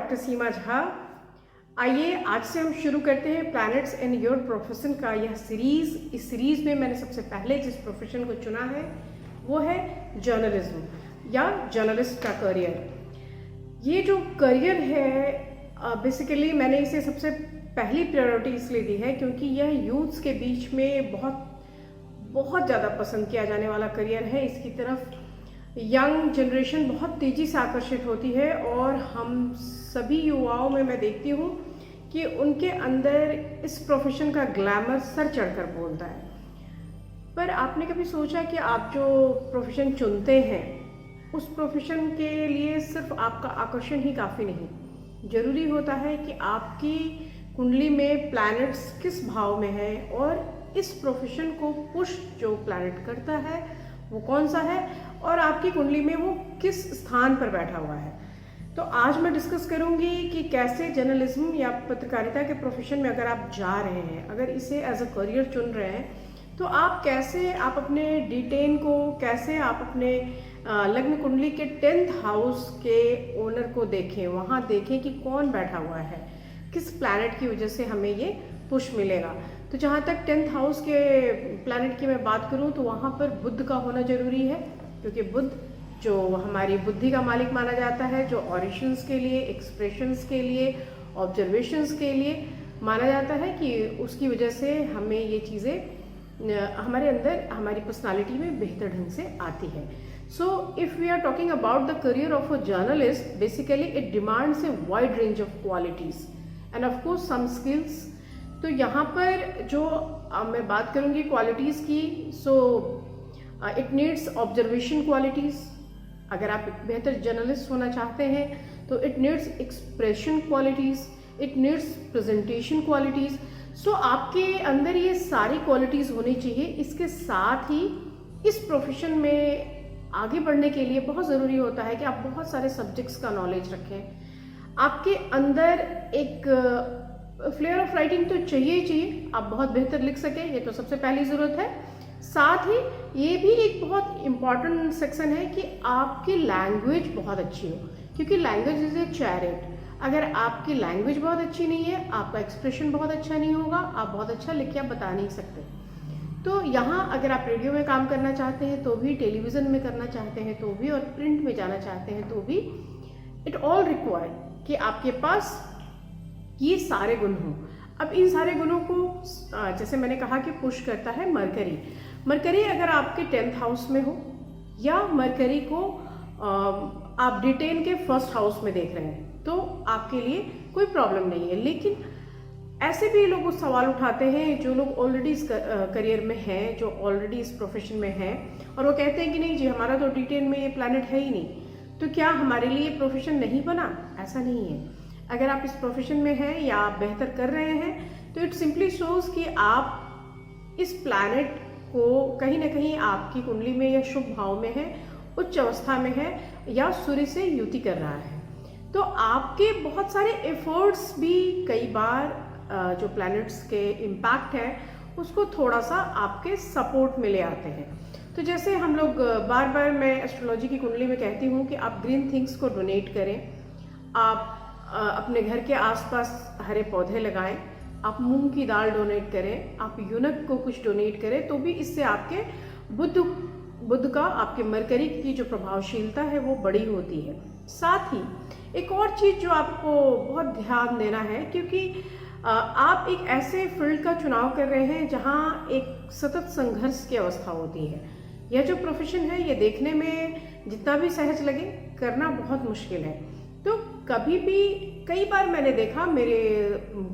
Doctor सीमा झा। आइए आज से हम शुरू करते हैं प्लैनेट्स इन योर प्रोफेशन का यह सीरीज़। इस सीरीज़ में मैंने सबसे पहले जिस प्रोफेशन को चुना है वो है जर्नलिज्म या जर्नलिस्ट का करियर। ये जो करियर है बेसिकली मैंने इसे सबसे पहली प्रायोरिटी इसलिए दी है क्योंकि यह यूथ्स के बीच में बहुत ज़्यादा पसंद किया जाने वाला करियर है। इसकी तरफ यंग जनरेशन बहुत तेज़ी से आकर्षित होती है और हम सभी युवाओं में मैं देखती हूँ कि उनके अंदर इस प्रोफेशन का ग्लैमर सर चढ़कर बोलता है। पर आपने कभी सोचा कि आप जो प्रोफेशन चुनते हैं उस प्रोफेशन के लिए सिर्फ आपका आकर्षण ही काफ़ी नहीं, ज़रूरी होता है कि आपकी कुंडली में प्लैनेट्स किस भाव में है और इस प्रोफेशन को पुश जो प्लैनेट करता है वो कौन सा है और आपकी कुंडली में वो किस स्थान पर बैठा हुआ है। तो आज मैं डिस्कस करूंगी कि कैसे जर्नलिज्म या पत्रकारिता के प्रोफेशन में अगर आप जा रहे हैं, अगर इसे एज अ करियर चुन रहे हैं, तो आप कैसे आप अपने D10 को, कैसे आप अपने लग्न कुंडली के 10th हाउस के ओनर को देखें, वहाँ देखें कि कौन बैठा हुआ है, किस प्लैनेट की वजह से हमें ये पुश मिलेगा। तो जहाँ तक 10th हाउस के प्लैनेट की मैं बात करूँ तो वहाँ पर बुध का होना जरूरी है, क्योंकि बुध जो हमारी बुद्धि का मालिक माना जाता है, जो ऑरिशंस के लिए, एक्सप्रेशंस के लिए, ऑब्जर्वेशंस के लिए माना जाता है कि उसकी वजह से हमें ये चीज़ें हमारे अंदर हमारी पर्सनालिटी में बेहतर ढंग से आती है। So if we are talking about the career of a journalist, basically it demands a wide range of qualities and of course some skills. तो यहाँ पर जो मैं बात करूँगी क्वालिटीज़ की, so it needs observation qualities. अगर आप एक बेहतर जर्नलिस्ट होना चाहते हैं तो it needs expression qualities, it needs presentation qualities. So आपके अंदर ये सारी क्वालिटीज़ होनी चाहिए। इसके साथ ही इस प्रोफेशन में आगे बढ़ने के लिए बहुत ज़रूरी होता है कि आप बहुत सारे सब्जेक्ट्स का नॉलेज रखें। आपके अंदर एक फ्लेयर ऑफ राइटिंग तो चाहिए ही चाहिए, आप बहुत बेहतर लिख सकें, ये तो सबसे पहली ज़रूरत है। साथ ही ये भी एक बहुत इम्पॉर्टेंट सेक्शन है कि आपकी लैंग्वेज बहुत अच्छी हो, क्योंकि लैंग्वेज इज़ ए चैरिट। अगर आपकी लैंग्वेज बहुत अच्छी नहीं है, आपका एक्सप्रेशन बहुत अच्छा नहीं होगा, आप बहुत अच्छा लिख या बता नहीं सकते। तो यहाँ अगर आप रेडियो में काम करना चाहते हैं तो भी, टेलीविज़न में करना चाहते हैं तो भी, और प्रिंट में जाना चाहते हैं तो भी, इट ऑल रिक्वायर कि आपके पास ये सारे गुण हों। अब इन सारे गुणों को जैसे मैंने कहा कि पुश करता है मरकरी। मरकरी अगर आपके 10th हाउस में हो या मरकरी को आप D10 के 1st हाउस में देख रहे हैं तो आपके लिए कोई प्रॉब्लम नहीं है। लेकिन ऐसे भी लोग उस सवाल उठाते हैं जो लोग ऑलरेडी इस करियर में हैं, जो ऑलरेडी इस प्रोफेशन में हैं, और वो कहते हैं कि नहीं जी, हमारा तो D10 में ये प्लैनेट है ही नहीं, तो क्या हमारे लिए प्रोफेशन नहीं बना? ऐसा नहीं है। अगर आप इस प्रोफेशन में हैं या आप बेहतर कर रहे हैं तो इट सिंपली शोज़ कि आप इस प्लैनेट को कहीं ना कहीं आपकी कुंडली में या शुभ भाव में है, उच्च अवस्था में है, या सूर्य से युति कर रहा है। तो आपके बहुत सारे एफर्ट्स भी कई बार जो प्लैनेट्स के इम्पैक्ट है उसको थोड़ा सा आपके सपोर्ट में ले आते हैं। तो जैसे हम लोग बार बार मैं एस्ट्रोलॉजी की कुंडली में कहती हूँ कि आप ग्रीन थिंग्स को डोनेट करें, आप अपने घर के आसपास हरे पौधे लगाएं, आप मूंग की दाल डोनेट करें, आप यूनक को कुछ डोनेट करें, तो भी इससे आपके बुध का, आपके मरकरी की जो प्रभावशीलता है वो बड़ी होती है। साथ ही एक और चीज़ जो आपको बहुत ध्यान देना है, क्योंकि आप एक ऐसे फील्ड का चुनाव कर रहे हैं जहाँ एक सतत संघर्ष की अवस्था होती है। यह जो प्रोफेशन है ये देखने में जितना भी सहज लगे, करना बहुत मुश्किल है। तो कभी भी, कई बार मैंने देखा, मेरे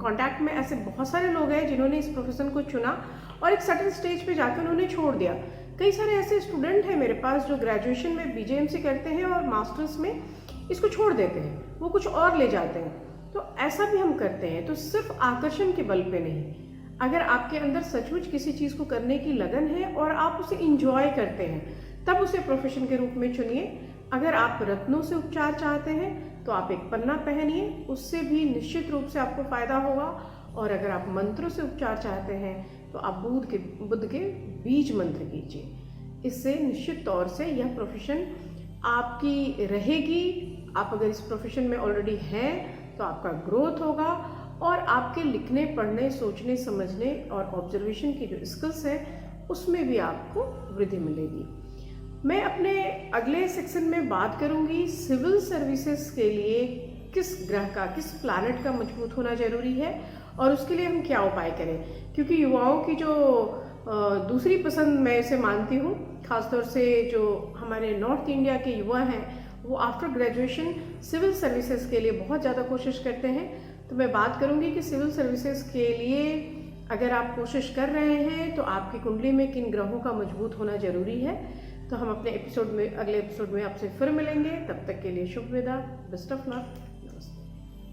कांटेक्ट में ऐसे बहुत सारे लोग हैं जिन्होंने इस प्रोफेशन को चुना और एक सर्टेन स्टेज पे जाकर उन्होंने छोड़ दिया। कई सारे ऐसे स्टूडेंट हैं मेरे पास जो ग्रेजुएशन में BJMC करते हैं और मास्टर्स में इसको छोड़ देते हैं, वो कुछ और ले जाते हैं। तो ऐसा भी हम करते हैं। तो सिर्फ आकर्षण के बल पे नहीं, अगर आपके अंदर सचमुच किसी चीज़ को करने की लगन है और आप उसे इंजॉय करते हैं, तब उसे प्रोफेशन के रूप में चुनिए। अगर आप रत्नों से उपचार चाहते हैं तो आप एक पन्ना पहनिए, उससे भी निश्चित रूप से आपको फायदा होगा। और अगर आप मंत्रों से उपचार चाहते हैं तो आप बुध के बीज मंत्र कीजिए। इससे निश्चित तौर से यह प्रोफेशन आपकी रहेगी। आप अगर इस प्रोफेशन में ऑलरेडी हैं तो आपका ग्रोथ होगा और आपके लिखने, पढ़ने, सोचने, समझने और ऑब्जर्वेशन की जो स्किल्स है उसमें भी आपको वृद्धि मिलेगी। मैं अपने अगले सेक्शन में बात करूंगी सिविल सर्विसेज के लिए किस ग्रह का, किस प्लैनेट का मजबूत होना जरूरी है और उसके लिए हम क्या उपाय करें, क्योंकि युवाओं की जो दूसरी पसंद मैं इसे मानती हूँ, खासतौर से जो हमारे नॉर्थ इंडिया के युवा हैं वो आफ्टर ग्रेजुएशन सिविल सर्विसेज के लिए बहुत ज़्यादा कोशिश करते हैं। तो मैं बात करूँगी कि सिविल सर्विसेज के लिए अगर आप कोशिश कर रहे हैं तो आपकी कुंडली में किन ग्रहों का मजबूत होना जरूरी है। तो हम अपने अगले एपिसोड में आपसे फिर मिलेंगे। तब तक के लिए शुभ विदा, बेस्ट ऑफ लक।